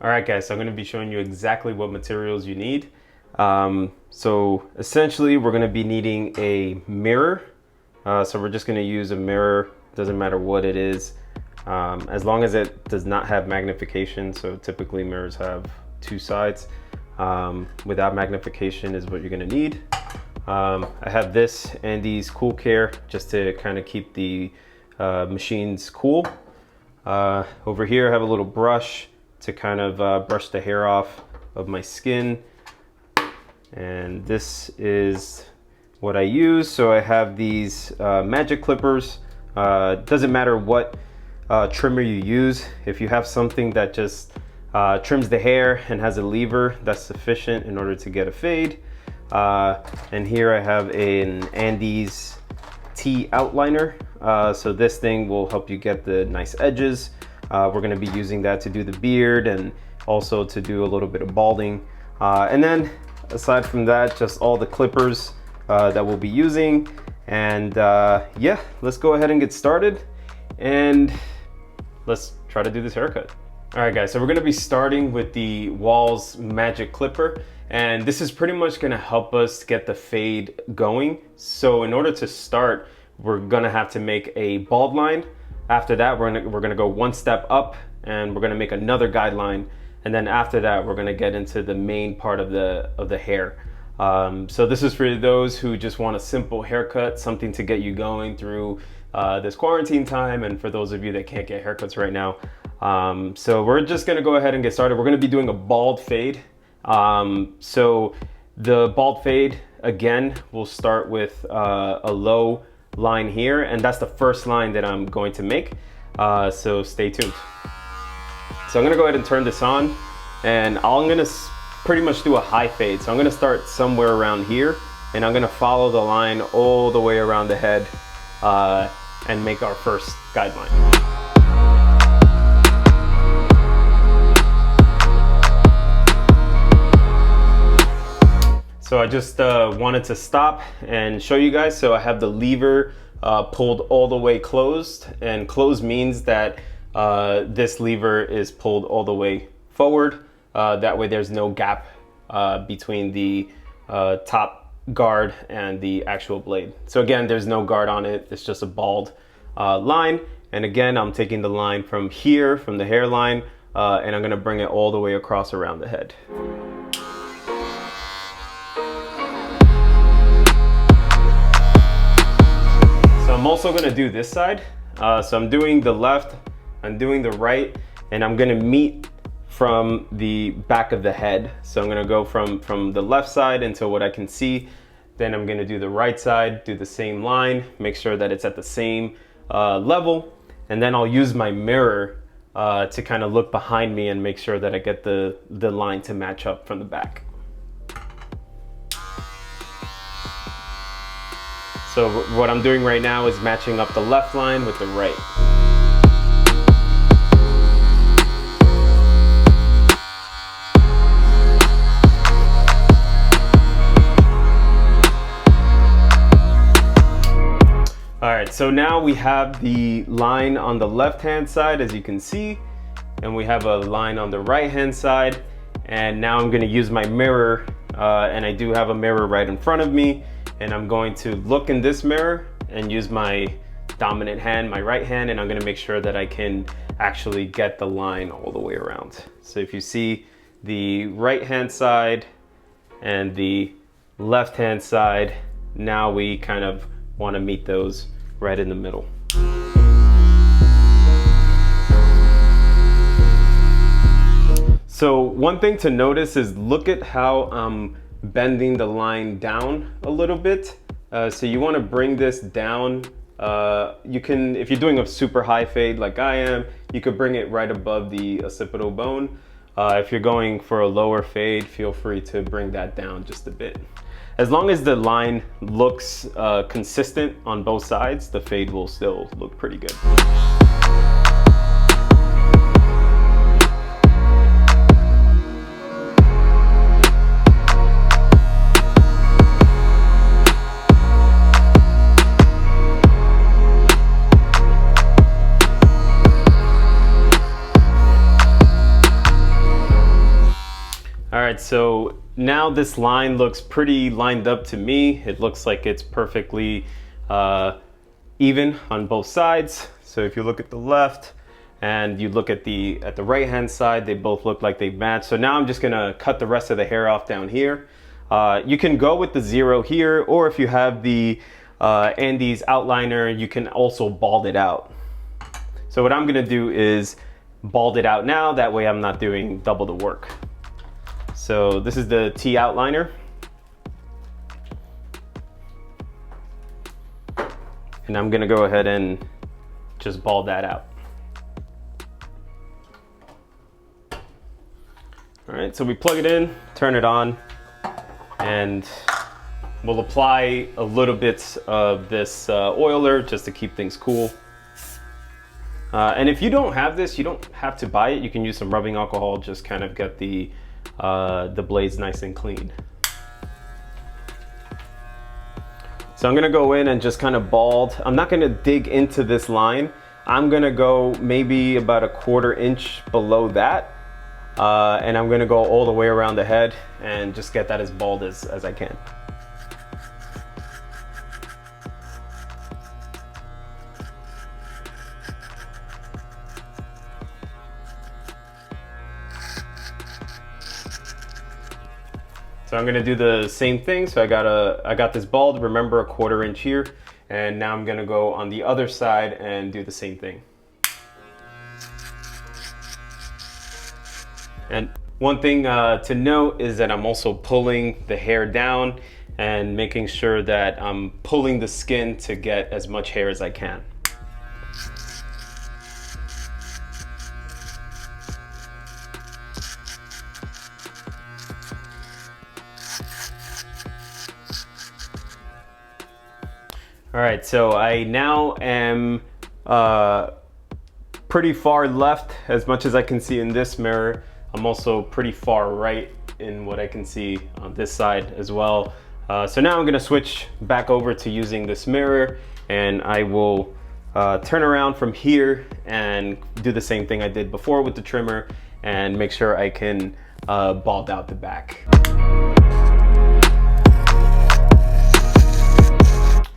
All right, guys, so I'm going to be showing you exactly what materials you need. So essentially, we're going to be needing a mirror. So we're just going to use a mirror, doesn't matter what it is, as long as it does not have magnification. So typically mirrors have two sides. Without magnification is what you're going to need. I have this Andis Cool Care just to kind of keep the machines cool. Over here I have a little brush to kind of brush the hair off of my skin, and this is what I use. So I have these magic clippers. Doesn't matter what trimmer you use. If you have something that just trims the hair and has a lever, that's sufficient in order to get a fade. And here I have an Andis T-Outliner. So this thing will help you get the nice edges. We're going to be using that to do the beard and also to do a little bit of balding. And then aside from that, just all the clippers that we'll be using. And yeah, let's go ahead and get started and let's try to do this haircut. All right, guys, so we're going to be starting with the Wahls Magic Clipper. And this is pretty much going to help us get the fade going. So in order to start, we're going to have to make a bald line. After that, we're gonna go one step up and we're gonna make another guideline. And then after that, we're gonna get into the main part of the hair. So this is for those who just want a simple haircut, something to get you going through this quarantine time. And for those of you that can't get haircuts right now. So we're just gonna go ahead and get started. We're gonna be doing a bald fade. So the bald fade, again, we'll start with a low line here, and that's the first line that I'm going to make. So stay tuned. So I'm gonna go ahead and turn this on, and I'm gonna pretty much do a high fade. So I'm gonna start somewhere around here, and I'm gonna follow the line all the way around the head and make our first guideline. So I just wanted to stop and show you guys. So I have the lever pulled all the way closed, and closed means that this lever is pulled all the way forward. That way there's no gap between the top guard and the actual blade. So again, there's no guard on it. It's just a bald line. And again, I'm taking the line from here, from the hairline, and I'm gonna bring it all the way across around the head. I'm also gonna do this side. So I'm doing the left, I'm doing the right, and I'm gonna meet from the back of the head. So I'm gonna go from the left side into what I can see. Then I'm gonna do the right side, do the same line, make sure that it's at the same level. And then I'll use my mirror to kind of look behind me and make sure that I get the line to match up from the back. So what I'm doing right now is matching up the left line with the right. All right, so now we have the line on the left-hand side, as you can see, and we have a line on the right-hand side. And now I'm gonna use my mirror, and I do have a mirror right in front of me. And I'm going to look in this mirror and use my dominant hand, my right hand, and I'm gonna make sure that I can actually get the line all the way around. So if you see the right hand side and the left hand side, now we kind of wanna meet those right in the middle. So one thing to notice is look at how I'm bending the line down a little bit. So you want to bring this down. You can, if you're doing a super high fade like I am, you could bring it right above the occipital bone. If you're going for a lower fade, feel free to bring that down just a bit. As long as the line looks consistent on both sides, the fade will still look pretty good. right, so now this line looks pretty lined up to me. It looks like it's perfectly even on both sides. So if you look at the left and you look at the right hand side, they both look like they match. So now I'm just gonna cut the rest of the hair off down here. You can go with the 0 here, or if you have the Andis Outliner, you can also bald it out. So what I'm gonna do is bald it out now, that way I'm not doing double the work. So this is the T-Outliner. And I'm gonna go ahead and just bald that out. All right, so we plug it in, turn it on, and we'll apply a little bit of this oiler just to keep things cool. And if you don't have this, you don't have to buy it. You can use some rubbing alcohol, just kind of get the blades nice and clean. So I'm gonna go in and just kind of bald. I'm not gonna dig into this line. I'm gonna go maybe about a 1/4 inch below that. And I'm gonna go all the way around the head and just get that as bald as I can. So I'm gonna do the same thing. So I got this bald, remember, a 1/4 inch here. And now I'm gonna go on the other side and do the same thing. And one thing to note is that I'm also pulling the hair down and making sure that I'm pulling the skin to get as much hair as I can. All right, so I now am pretty far left as much as I can see in this mirror. I'm also pretty far right in what I can see on this side as well. So now I'm gonna switch back over to using this mirror, and I will turn around from here and do the same thing I did before with the trimmer and make sure I can bald out the back.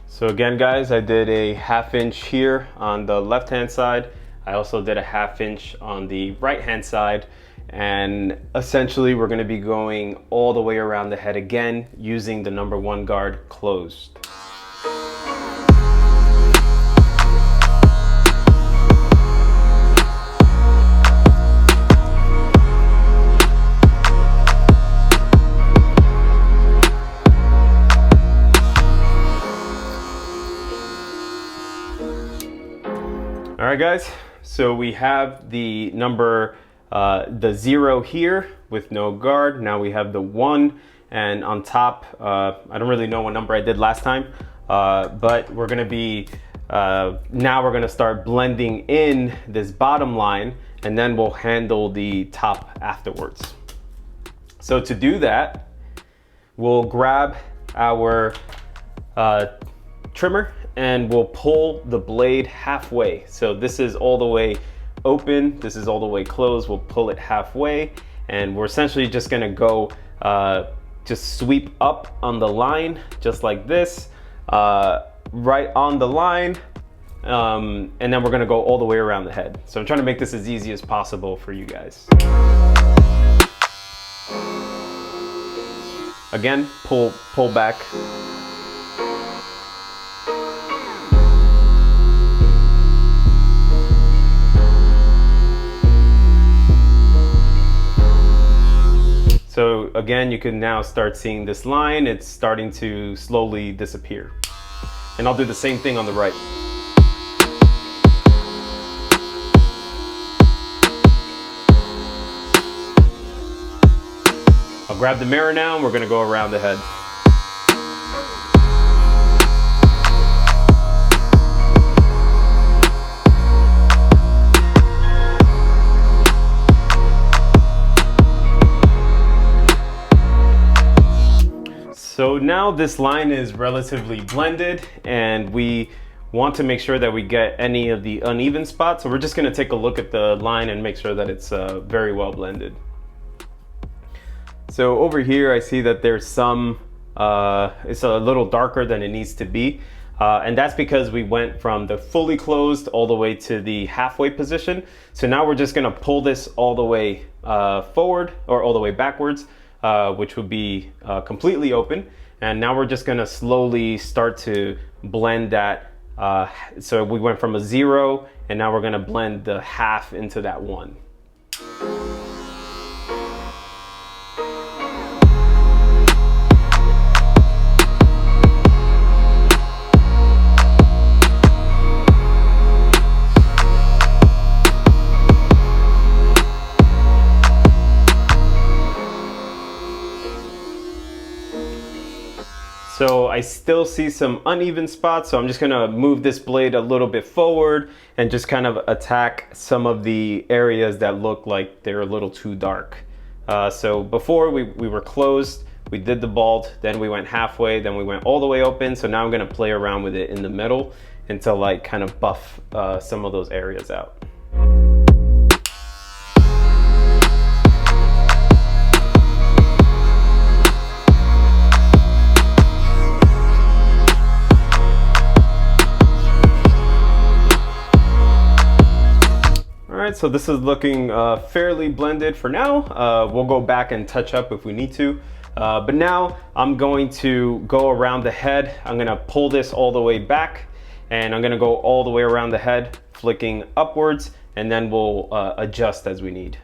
So again, guys, I did a 1/2 inch here on the left-hand side. I also did a 1/2 inch on the right-hand side. And essentially, we're gonna be going all the way around the head again, using the number 1 guard closed. All right, guys, so we have the number the 0 here with no guard. Now we have the 1, and on top, I don't really know what number I did last time, but we're gonna be, now we're gonna start blending in this bottom line, and then we'll handle the top afterwards. So to do that, we'll grab our trimmer and we'll pull the blade halfway. So this is all the way open, this is all the way closed. We'll pull it halfway, and we're essentially just gonna go just sweep up on the line just like this, right on the line, and then we're gonna go all the way around the head. So I'm trying to make this as easy as possible for you guys. Again, pull back. So again, you can now start seeing this line. It's starting to slowly disappear. And I'll do the same thing on the right. I'll grab the mirror now and we're gonna go around the head. So now this line is relatively blended, and we want to make sure that we get any of the uneven spots. So we're just gonna take a look at the line and make sure that it's very well blended. So over here, I see that there's some, it's a little darker than it needs to be. And that's because we went from the fully closed all the way to the halfway position. So now we're just gonna pull this all the way forward or all the way backwards, which would be completely open. And now we're just gonna slowly start to blend that. So we went from a 0 and now we're gonna blend the half into that 1. So I still see some uneven spots, so I'm just gonna move this blade a little bit forward and just kind of attack some of the areas that look like they're a little too dark. So before we were closed, we did the bald, then we went halfway, then we went all the way open. So now I'm gonna play around with it in the middle until like kind of buff some of those areas out. So this is looking fairly blended for now. We'll go back and touch up if we need to. But now I'm going to go around the head. I'm gonna pull this all the way back and I'm gonna go all the way around the head, flicking upwards, and then we'll adjust as we need.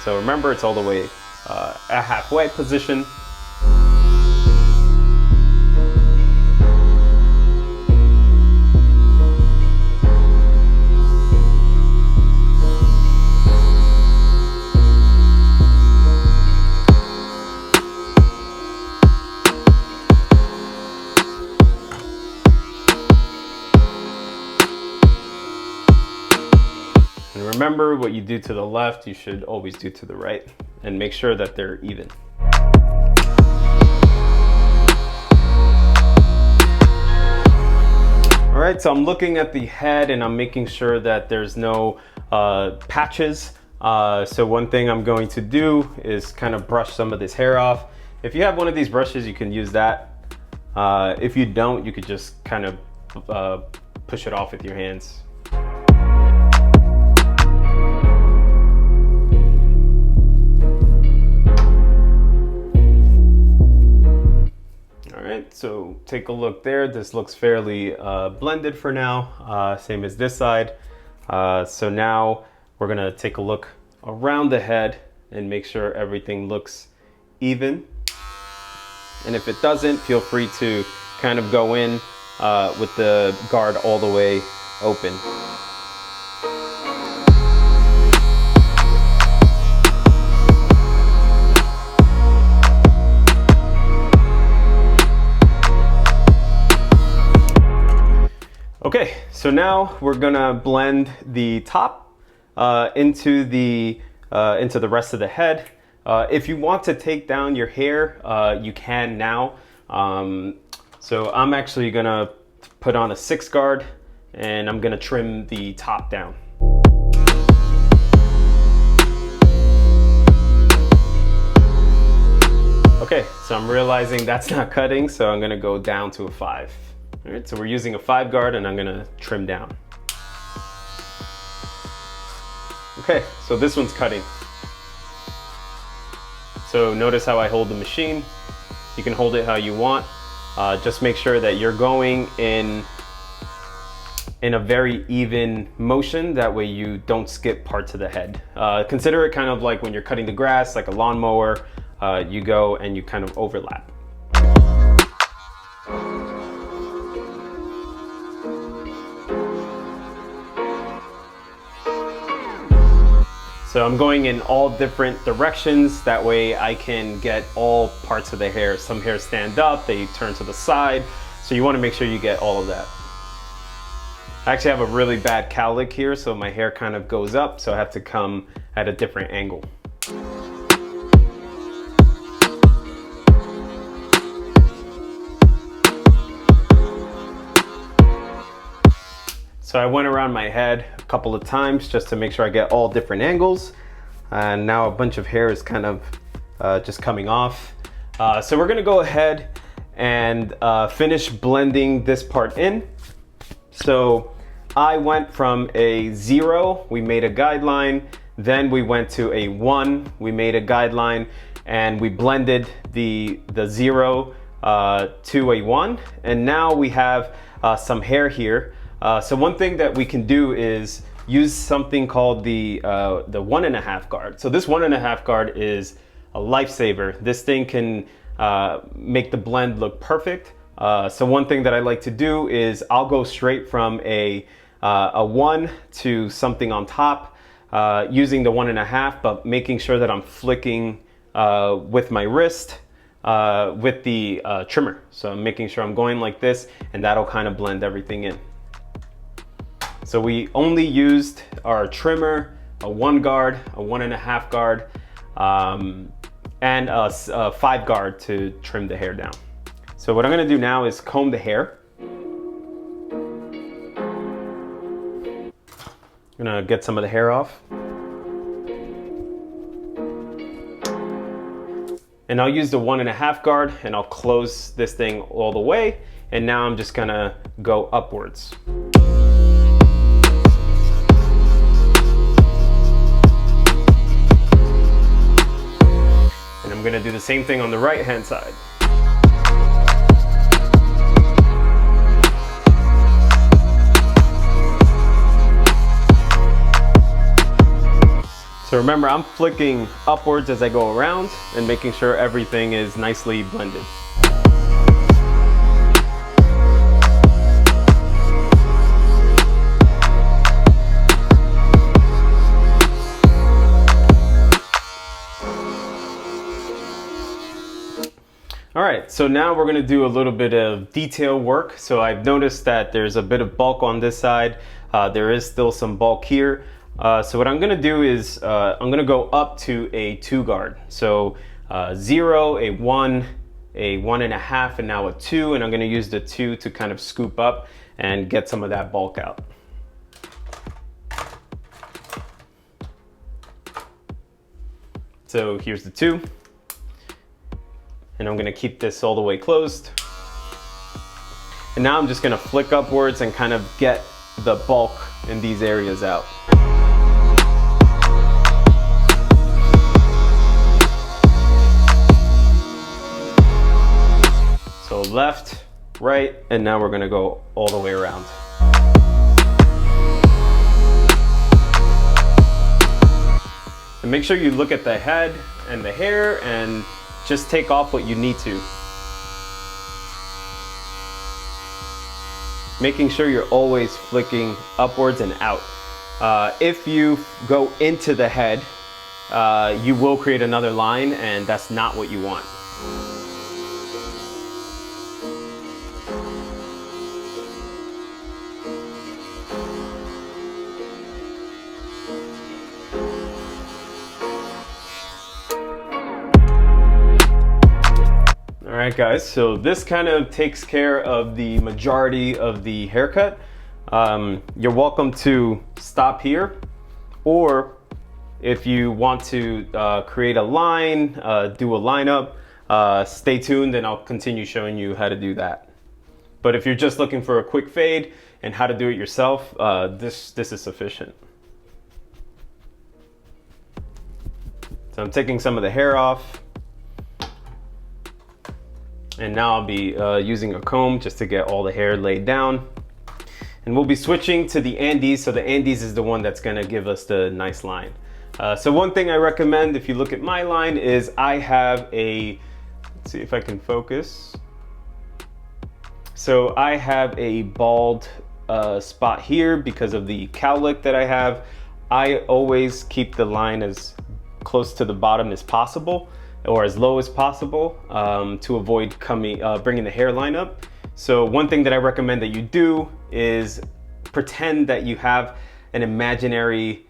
So remember, it's all the way a halfway position. And remember, what you do to the left, you should always do to the right, and make sure that they're even. All right, so I'm looking at the head and I'm making sure that there's no patches. So one thing I'm going to do is kind of brush some of this hair off. If you have one of these brushes, you can use that. If you don't, you could just kind of push it off with your hands. So take a look there. This looks fairly blended for now, same as this side. So now we're gonna take a look around the head and make sure everything looks even. And if it doesn't, feel free to kind of go in with the guard all the way open. Okay, so now we're gonna blend the top into the rest of the head. If you want to take down your hair, you can now. So I'm actually gonna put on a 6 guard and I'm gonna trim the top down. Okay, so I'm realizing that's not cutting, so I'm gonna go down to a 5. All right, so we're using a 5 guard and I'm gonna trim down. Okay, so this one's cutting. So notice how I hold the machine. You can hold it how you want. Just make sure that you're going in a very even motion. That way you don't skip parts of the head. Consider it kind of like when you're cutting the grass, like a lawnmower. You go and you kind of overlap. So I'm going in all different directions. That way I can get all parts of the hair. Some hairs stand up, they turn to the side. So you want to make sure you get all of that. I actually have a really bad cowlick here, so my hair kind of goes up, so I have to come at a different angle. So I went around my head a couple of times just to make sure I get all different angles. And now a bunch of hair is kind of just coming off. So we're gonna go ahead and finish blending this part in. So I went from a 0, we made a guideline, then we went to a 1, we made a guideline, and we blended the 0 to a 1, and now we have some hair here. So one thing that we can do is use something called the 1.5 guard. So this 1.5 guard is a lifesaver. This thing can make the blend look perfect. So one thing that I like to do is I'll go straight from a 1 to something on top using the 1.5, but making sure that I'm flicking with my wrist with the trimmer. So I'm making sure I'm going like this, and that'll kind of blend everything in. So we only used our trimmer, a 1 guard, a 1.5 guard, and a 5 guard to trim the hair down. So what I'm gonna do now is comb the hair. I'm gonna get some of the hair off. And I'll use the 1.5 guard, and I'll close this thing all the way. And now I'm just gonna go upwards. And I'm gonna do the same thing on the right hand side. So remember, I'm flicking upwards as I go around and making sure everything is nicely blended. All right, so now we're gonna do a little bit of detail work. So I've noticed that there's a bit of bulk on this side. There is still some bulk here. So what I'm gonna do is I'm gonna go up to a 2 guard. So 0, a 1, a 1.5, and now a 2. And I'm gonna use the 2 to kind of scoop up and get some of that bulk out. So here's the 2. And I'm gonna keep this all the way closed. And now I'm just gonna flick upwards and kind of get the bulk in these areas out. So left, right, and now we're gonna go all the way around. And make sure you look at the head and the hair and just take off what you need to. Making sure you're always flicking upwards and out. If you go into the head, you will create another line, and that's not what you want. All right, guys, so this kind of takes care of the majority of the haircut. You're welcome to stop here, or if you want to create a line, do a lineup, stay tuned and I'll continue showing you how to do that. But if you're just looking for a quick fade and how to do it yourself, this is sufficient. So I'm taking some of the hair off. And now I'll be using a comb just to get all the hair laid down. And we'll be switching to the Andis. So the Andis is the one that's gonna give us the nice line. So one thing I recommend, if you look at my line, is I have a, let's see if I can focus. So I have a bald spot here because of the cowlick that I have. I always keep the line as close to the bottom as possible, or as low as possible, to avoid bringing the hairline up. So one thing that I recommend that you do is pretend that you have an imaginary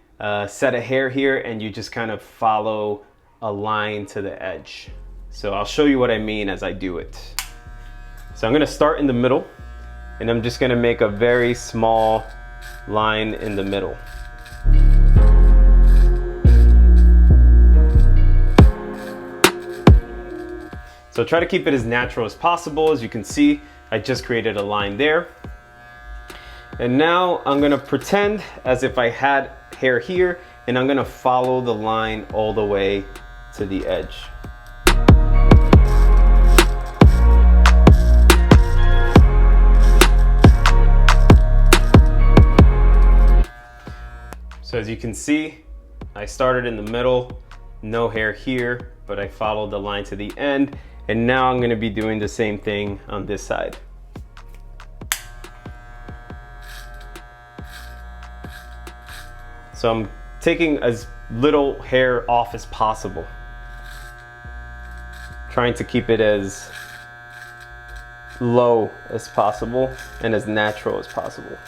set of hair here, and you just kind of follow a line to the edge. So I'll show you what I mean as I do it. So I'm gonna start in the middle, and I'm just gonna make a very small line in the middle. So try to keep it as natural as possible. As you can see, I just created a line there. And now I'm gonna pretend as if I had hair here, and I'm gonna follow the line all the way to the edge. So as you can see, I started in the middle, no hair here, but I followed the line to the end, and now I'm gonna be doing the same thing on this side. So I'm taking as little hair off as possible, trying to keep it as low as possible and as natural as possible.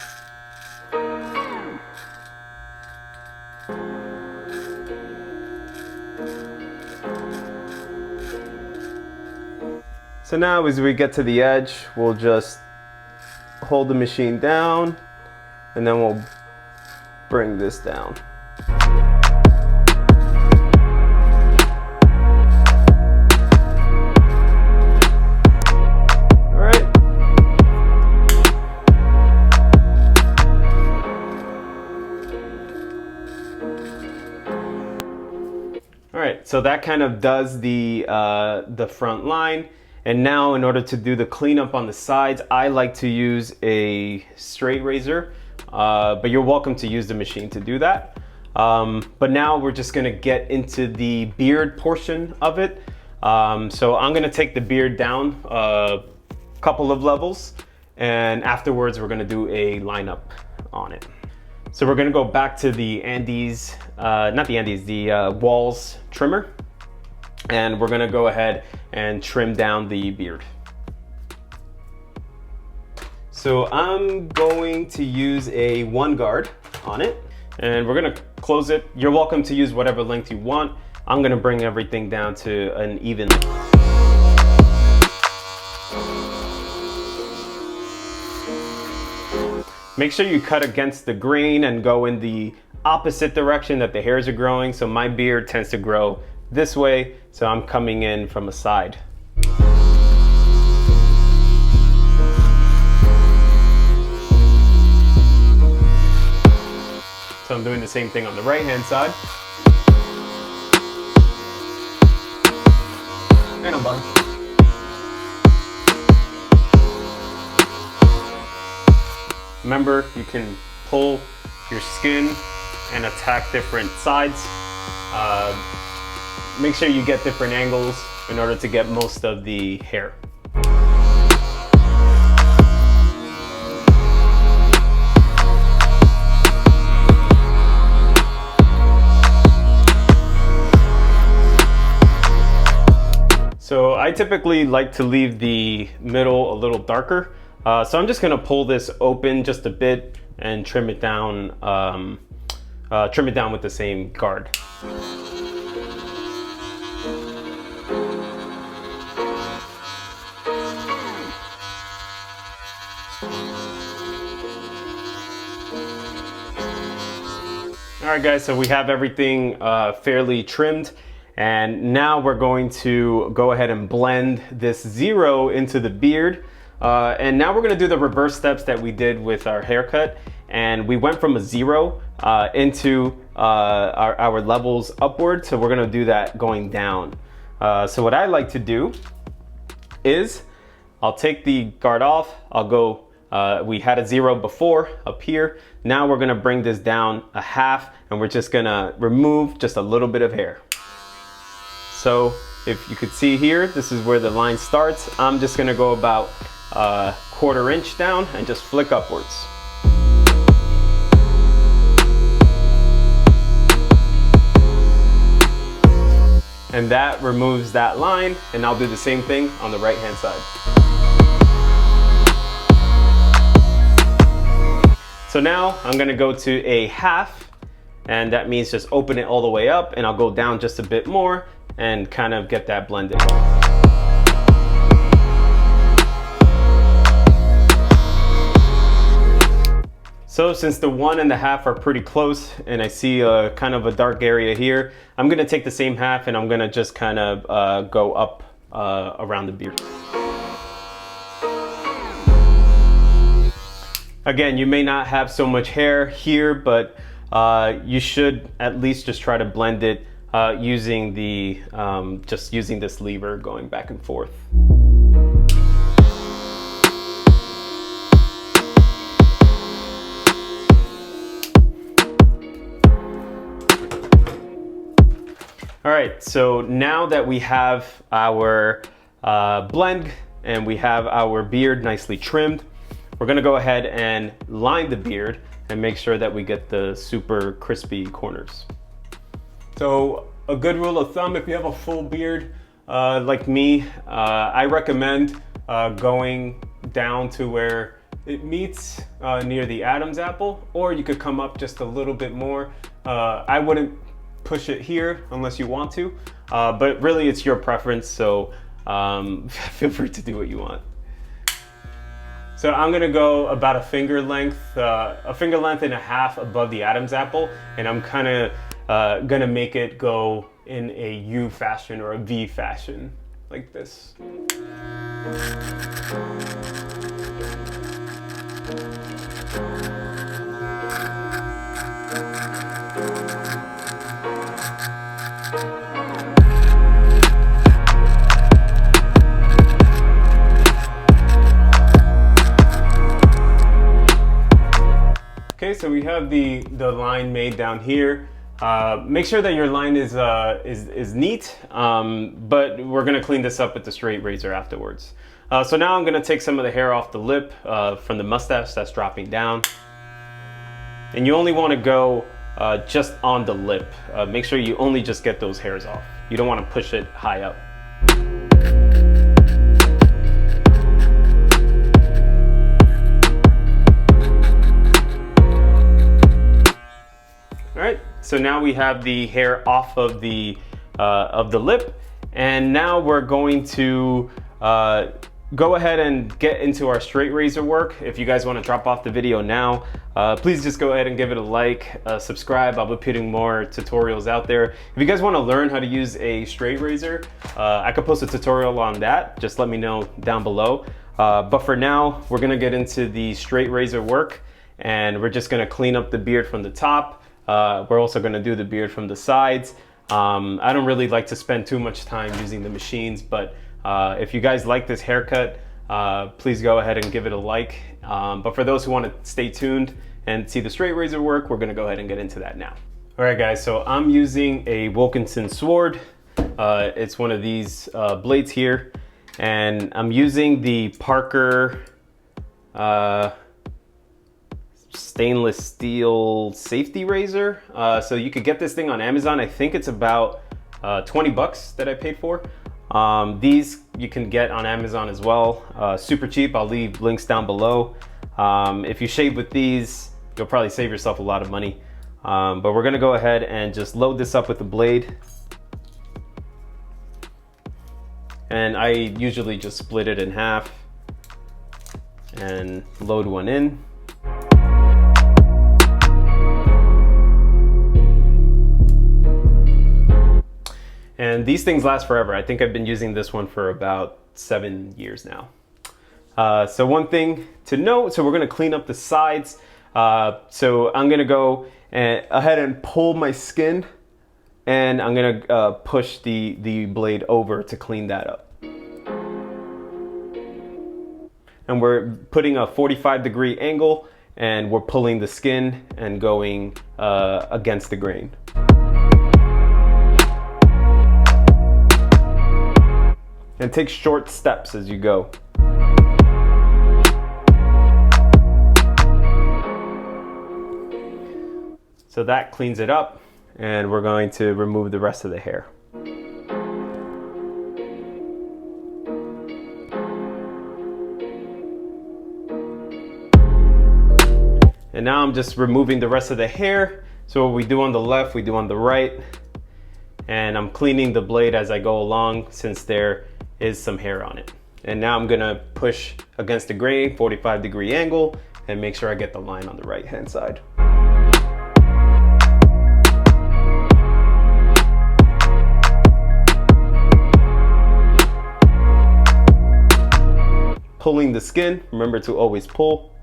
So now as we get to the edge, we'll just hold the machine down, and then we'll bring this down. All right. All right, so that kind of does the front line. And now in order to do the cleanup on the sides, I like to use a straight razor, but you're welcome to use the machine to do that. But now we're just gonna get into the beard portion of it. So I'm gonna take the beard down a couple of levels, and afterwards we're gonna do a lineup on it. So we're gonna go back to the Andis, the Wahls trimmer. And we're gonna go ahead and trim down the beard. So I'm going to use a 1 guard on it, and we're gonna close it. You're welcome to use whatever length you want. I'm gonna bring everything down to an even length. Make sure you cut against the grain and go in the opposite direction that the hairs are growing. So my beard tends to grow this way, so I'm coming in from a side. So I'm doing the same thing on the right hand side. And a bunch. Remember, you can pull your skin and attack different sides. Make sure you get different angles in order to get most of the hair. So I typically like to leave the middle a little darker. So I'm just gonna pull this open just a bit and trim it down with the same guard. All right guys, so we have everything fairly trimmed, and now we're going to go ahead and blend this 0 into the beard. And now we're gonna do the reverse steps that we did with our haircut, and we went from a 0 into our levels upward, so we're gonna do that going down. So what I like to do is I'll take the guard off, I'll go, we had a 0 before up here. Now we're gonna bring this down a half, and we're just gonna remove just a little bit of hair. So if you could see here, this is where the line starts. I'm just gonna go about a 1/4 inch down and just flick upwards. And that removes that line, and I'll do the same thing on the right hand side. So now I'm gonna go to a half, and that means just open it all the way up, and I'll go down just a bit more and kind of get that blended. So since the 1 and the half are pretty close, and I see kind of a dark area here, I'm gonna take the same half and I'm gonna just kind of go up around the beard. Again, you may not have so much hair here, but you should at least just try to blend it using the just using this lever going back and forth. All right, so now that we have our blend and we have our beard nicely trimmed, we're gonna go ahead and line the beard and make sure that we get the super crispy corners. So a good rule of thumb, if you have a full beard like me, I recommend going down to where it meets near the Adam's apple, or you could come up just a little bit more. I wouldn't push it here unless you want to, but really it's your preference, so feel free to do what you want. So I'm gonna go about a finger length and a half above the Adam's apple, and I'm kind of gonna make it go in a U fashion or a V fashion, like this. Okay, so we have the line made down here. Make sure that your line is neat, but we're gonna clean this up with the straight razor afterwards. So now I'm gonna take some of the hair off the lip from the mustache that's dropping down. And you only wanna go just on the lip. Make sure you only just get those hairs off. You don't wanna push it high up. All right, so now we have the hair off of the lip, and now we're going to go ahead and get into our straight razor work. If you guys want to drop off the video now, please just go ahead and give it a like, subscribe. I'll be putting more tutorials out there. If you guys want to learn how to use a straight razor, I could post a tutorial on that. Just let me know down below. But for now, we're gonna get into the straight razor work, and we're just gonna clean up the beard from the top. We're also gonna do the beard from the sides. I don't really like to spend too much time using the machines, but if you guys like this haircut, please go ahead and give it a like. But for those who want to stay tuned and see the straight razor work, we're gonna go ahead and get into that now. All right guys, so I'm using a Wilkinson sword. It's one of these blades here, and I'm using the Parker stainless steel safety razor. So you could get this thing on Amazon. I think it's about 20 bucks that I paid for. These you can get on Amazon as well. Super cheap. I'll leave links down below. If you shave with these, you'll probably save yourself a lot of money. But we're gonna go ahead and just load this up with the blade. And I usually just split it in half and load one in. And these things last forever. I think I've been using this one for about 7 years now. So one thing to note, so we're gonna clean up the sides. So I'm gonna go ahead and pull my skin, and I'm gonna push the blade over to clean that up. And we're putting a 45-degree angle, and we're pulling the skin and going against the grain. And take short steps as you go. So that cleans it up, and we're going to remove the rest of the hair. And now I'm just removing the rest of the hair. So what we do on the left, we do on the right. And I'm cleaning the blade as I go along, since there is some hair on it. And now I'm gonna push against the grain, 45-degree angle, and make sure I get the line on the right-hand side. pulling the skin. Remember to always pull.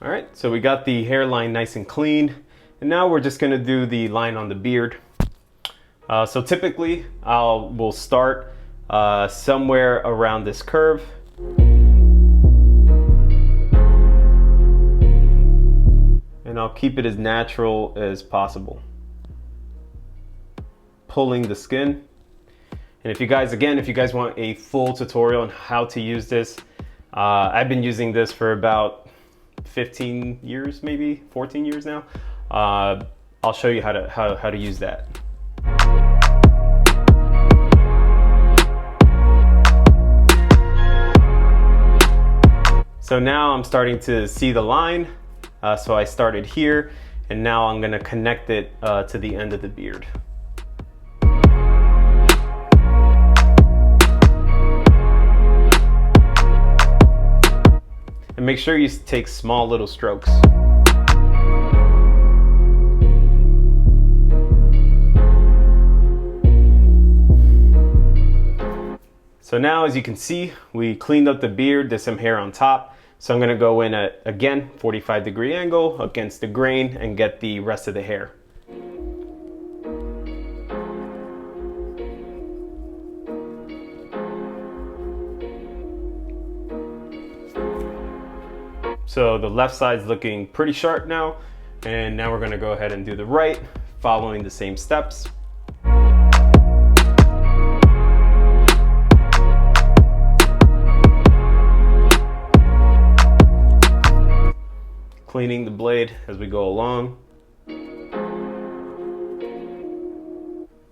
All right, so we got the hairline nice and clean. And now we're just gonna do the line on the beard. So typically, we'll start somewhere around this curve. And I'll keep it as natural as possible. Pulling the skin. And if you guys want a full tutorial on how to use this, I've been using this for about 15 years, maybe 14 years now. I'll show you how to use that. So now I'm starting to see the line. So I started here, and now I'm gonna connect it to the end of the beard. And make sure you take small little strokes. So now, as you can see, we cleaned up the beard. There's some hair on top. So I'm gonna go in at, again, 45-degree angle against the grain and get the rest of the hair. So the left side's looking pretty sharp now. And now we're gonna go ahead and do the right, following the same steps. Cleaning the blade as we go along.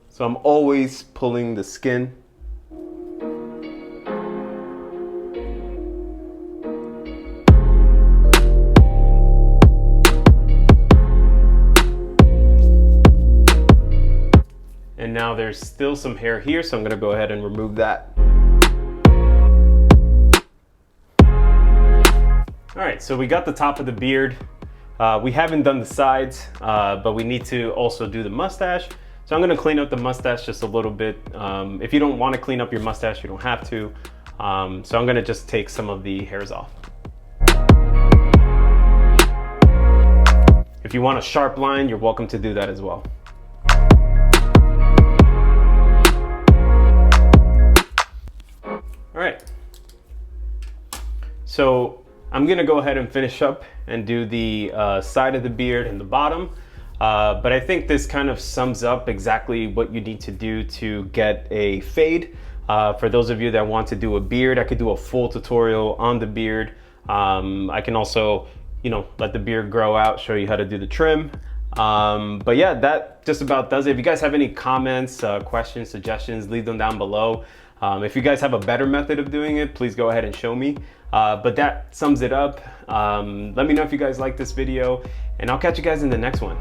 So I'm always pulling the skin. And now there's still some hair here, so I'm gonna go ahead and remove that. All right, so we got the top of the beard. We haven't done the sides, but we need to also do the mustache. So I'm gonna clean up the mustache just a little bit. If you don't wanna clean up your mustache, you don't have to. So I'm gonna just take some of the hairs off. If you want a sharp line, you're welcome to do that as well. All right, so I'm gonna go ahead and finish up and do the side of the beard and the bottom. But I think this kind of sums up exactly what you need to do to get a fade. For those of you that want to do a beard, I could do a full tutorial on the beard. I can also, let the beard grow out, show you how to do the trim. But yeah, that just about does it. If you guys have any comments, questions, suggestions, leave them down below. If you guys have a better method of doing it, please go ahead and show me. But that sums it up. Let me know if you guys like this video, and I'll catch you guys in the next one.